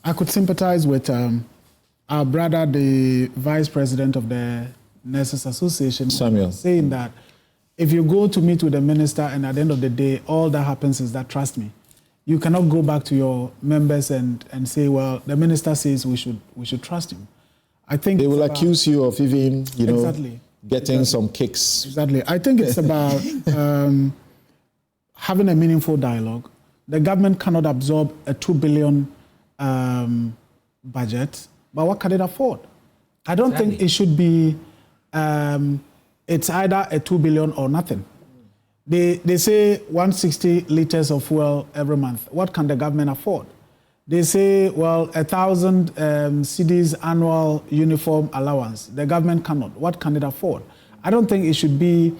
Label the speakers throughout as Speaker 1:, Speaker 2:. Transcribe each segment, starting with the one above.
Speaker 1: I could sympathize with our brother, the vice president of the Nurses Association,
Speaker 2: Samuel,
Speaker 1: saying that if you go to meet with the minister and at the end of the day, all that happens is that, trust me, you cannot go back to your members and say, well, the minister says we should trust him. I think
Speaker 2: they will accuse you of even, getting some kicks.
Speaker 1: Exactly. I think it's about having a meaningful dialogue. The government cannot absorb a 2 billion budget, but what can it afford? I don't think it should be, it's either a 2 billion or nothing. They say 160 liters of fuel every month. What can the government afford? They say, well, 1,000 cedis annual uniform allowance. The government cannot. What can it afford? I don't think it should be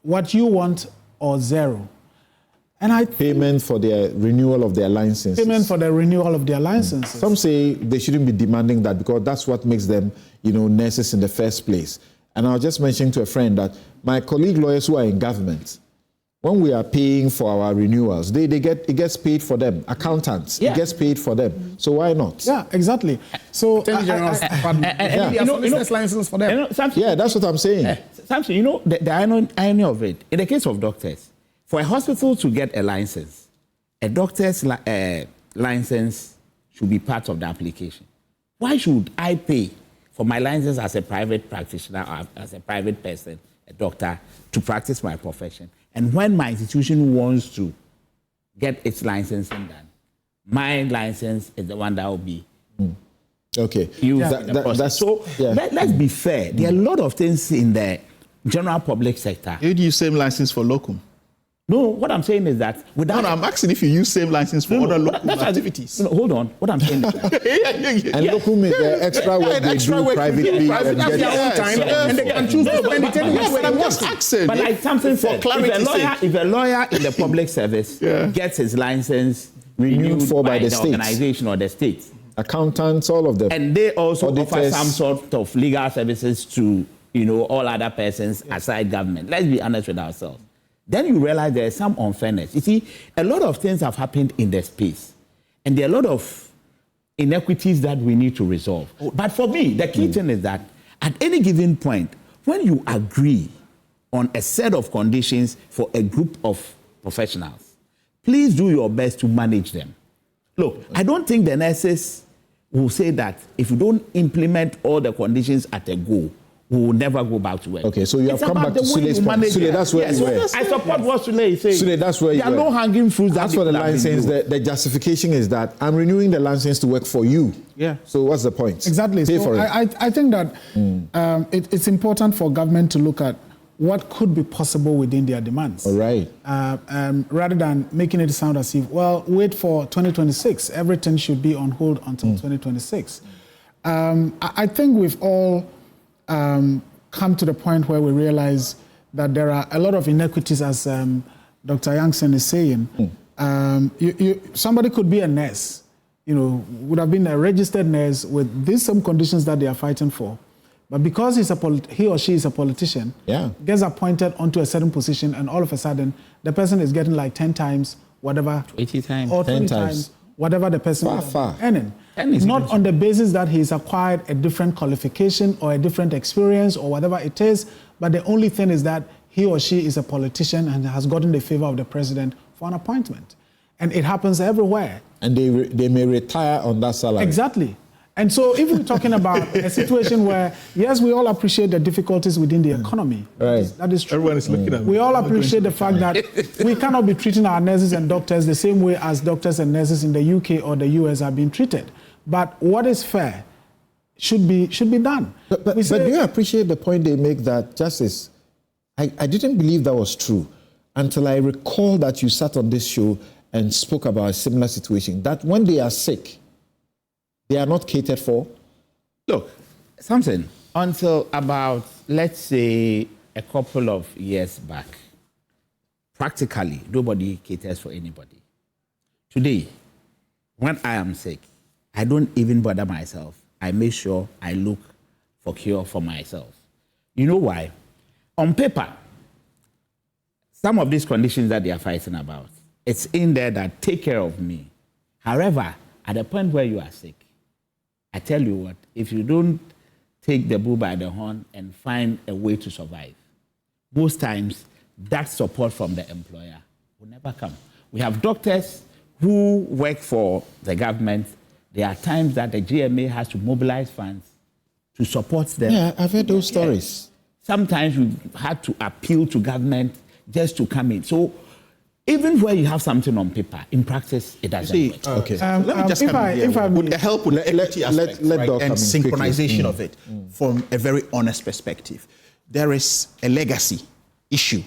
Speaker 1: what you want or zero. And
Speaker 2: payment for their renewal of their licenses.
Speaker 1: Payment for the renewal of their licenses.
Speaker 2: Some say they shouldn't be demanding that because that's what makes them, nurses in the first place. And I was just mentioning to a friend that my colleague lawyers who are in government, when we are paying for our renewals, it gets paid for them. Accountants, it gets paid for them. So why not?
Speaker 1: Yeah, exactly. So
Speaker 3: license for them.
Speaker 2: Yeah, that's what I'm saying.
Speaker 4: Samson, the irony of it. In the case of doctors, for a hospital to get a license, a doctor's license should be part of the application. Why should I pay for my license as a private practitioner or as a private person, a doctor, to practice my profession? And when my institution wants to get its licensing done, my license is the one that will be
Speaker 2: okay.
Speaker 4: used in the process. So let's be fair. There are a lot of things in the general public sector.
Speaker 3: You use same license for locum?
Speaker 4: No, what I'm saying is that without...
Speaker 3: No, I'm asking if you use same license for other local activities.
Speaker 4: No, hold on. What I'm saying is that...
Speaker 2: And locum is the extra work they do privately.
Speaker 3: That's their own time. And they can choose to spend it anywhere. But I'm just asking.
Speaker 4: But like something said, if a lawyer in the public service gets his license renewed by the organization or the state...
Speaker 2: Accountants, all of them.
Speaker 4: And they also offer some sort of legal services to, all other persons aside government. Let's be honest with ourselves. Then you realize there is some unfairness. You see, a lot of things have happened in the space. And there are a lot of inequities that we need to resolve. But for me, the key thing is that at any given point, when you agree on a set of conditions for a group of professionals, please do your best to manage them. Look, I don't think the nurses will say that if you don't implement all the conditions at a go, we will never go back to work.
Speaker 2: Okay, so you have come back to Sule's point. Sule, that's where you were.
Speaker 4: I support what Sule is saying.
Speaker 2: Sule, that's where you were.
Speaker 4: There are no hanging fruits.
Speaker 2: As for the license, the justification is that I'm renewing the license to work for you.
Speaker 1: Yeah.
Speaker 2: So what's the point?
Speaker 1: Exactly.
Speaker 2: Pay
Speaker 1: so
Speaker 2: for it.
Speaker 1: I think that it's important for government to look at what could be possible within their demands.
Speaker 2: All right.
Speaker 1: Rather than making it sound as if, well, wait for 2026. Everything should be on hold until 2026. I think we've all come to the point where we realize that there are a lot of inequities, as Dr. Yankson is saying. Somebody could be a nurse, would have been a registered nurse with these same conditions that they are fighting for. But because he or she is a politician, gets appointed onto a certain position, and all of a sudden, the person is getting like 10 times whatever.
Speaker 4: 20 times.
Speaker 1: Or 20 times whatever the person is earning. Not on the basis that he's acquired a different qualification or a different experience or whatever it is, but the only thing is that he or she is a politician and has gotten the favor of the president for an appointment. And it happens everywhere.
Speaker 2: And they may retire on that salary.
Speaker 1: Exactly. And so if we're talking about a situation where, yes, we all appreciate the difficulties within the economy.
Speaker 2: Right.
Speaker 1: That is true.
Speaker 3: Everyone is looking at
Speaker 1: We all appreciate the fact that we cannot be treating our nurses and doctors the same way as doctors and nurses in the UK or the US are being treated. But what is fair should be done.
Speaker 2: But do you appreciate the point they make that, Justice, I didn't believe that was true until I recall that you sat on this show and spoke about a similar situation, that when they are sick, they are not catered for?
Speaker 4: Look, something, until about, let's say, a couple of years back, practically, nobody caters for anybody. Today, when I am sick, I don't even bother myself. I make sure I look for cure for myself. You know why? On paper, some of these conditions that they are fighting about, it's in there that take care of me. However, at the point where you are sick, I tell you what, if you don't take the bull by the horn and find a way to survive, most times that support from the employer will never come. We have doctors who work for the government. There are times that the GMA has to mobilize funds to support them.
Speaker 2: Yeah, I've heard those stories.
Speaker 4: Sometimes we had to appeal to government just to come in. So even where you have something on paper, in practice, it doesn't work.
Speaker 2: Okay.
Speaker 3: Let me just come in here with the help with the equity aspect,
Speaker 2: let
Speaker 3: right,
Speaker 2: Doc come
Speaker 3: and
Speaker 2: in
Speaker 3: synchronization of it from a very honest perspective. There is a legacy issue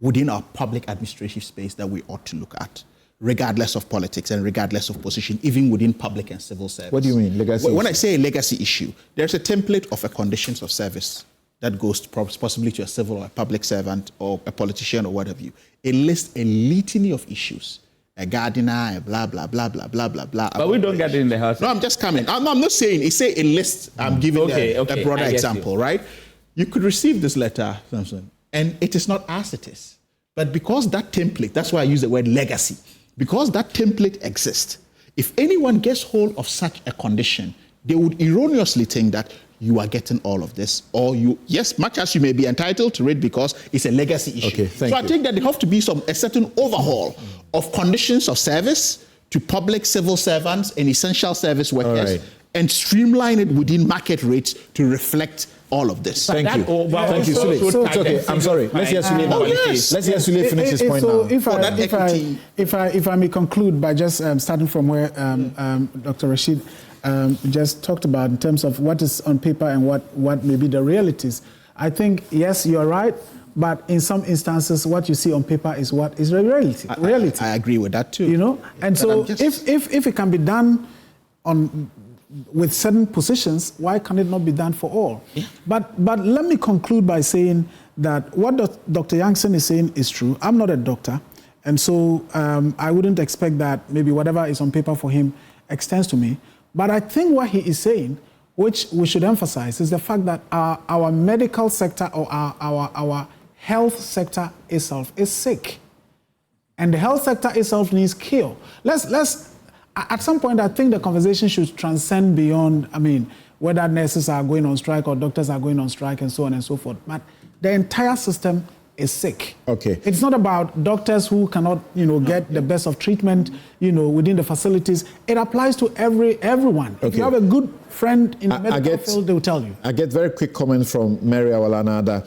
Speaker 3: within our public administrative space that we ought to look at, regardless of politics and regardless of position, even within public and civil service.
Speaker 2: What do you mean, legacy
Speaker 3: When
Speaker 2: issue?
Speaker 3: I say a legacy issue, there's a template of a conditions of service that goes possibly to a civil or a public servant or a politician or what have you. It lists a litany of issues, a gardener, a blah, blah, blah, blah, blah, blah, blah.
Speaker 4: But we don't get it in the house.
Speaker 3: No, I'm just coming. I'm not saying, it's a list. I'm giving a broader
Speaker 4: I get
Speaker 3: example, right? You could receive this letter, Samson, and it is not as it is. But because that template, that's why I use the word legacy, because that template exists, if anyone gets hold of such a condition, they would erroneously think that you are getting all of this, or you, yes, much as you may be entitled to it because it's a legacy issue.
Speaker 2: Okay, thank
Speaker 3: I
Speaker 2: you.
Speaker 3: think that there have to be a certain overhaul of conditions of service to public civil servants and essential service workers,
Speaker 2: right.
Speaker 3: and streamline it within market rates to reflect all of this.
Speaker 2: Thank you. Thank you, Sule. It's okay. I'm sorry. Let's hear Sule now.
Speaker 3: yes.
Speaker 2: Let's hear Sule finish his point
Speaker 1: so
Speaker 2: now.
Speaker 1: if I may conclude by just starting from where Dr. Rashid just talked about in terms of what is on paper and what may be the realities. I think, yes, you're right, but in some instances, what you see on paper is what is the reality.
Speaker 3: I agree with that too.
Speaker 1: You know, and
Speaker 3: But
Speaker 1: so
Speaker 3: I'm just-
Speaker 1: if it can be done with certain positions, why can it not be done for all?
Speaker 3: Yeah.
Speaker 1: But let me conclude by saying that what Dr. Yankson is saying is true. I'm not a doctor, and so I wouldn't expect that maybe whatever is on paper for him extends to me. But I think what he is saying, which we should emphasize, is the fact that our medical sector or our health sector itself is sick. And the health sector itself needs cure. Let's at some point, I think the conversation should transcend beyond, whether nurses are going on strike or doctors are going on strike and so on and so forth. But the entire system is sick.
Speaker 2: Okay.
Speaker 1: It's not about doctors who cannot, get the best of treatment, within the facilities. It applies to everyone.
Speaker 2: Okay.
Speaker 1: If you have a good friend in the medical field, they will tell you.
Speaker 2: I get very quick comment from Mary Awalanada.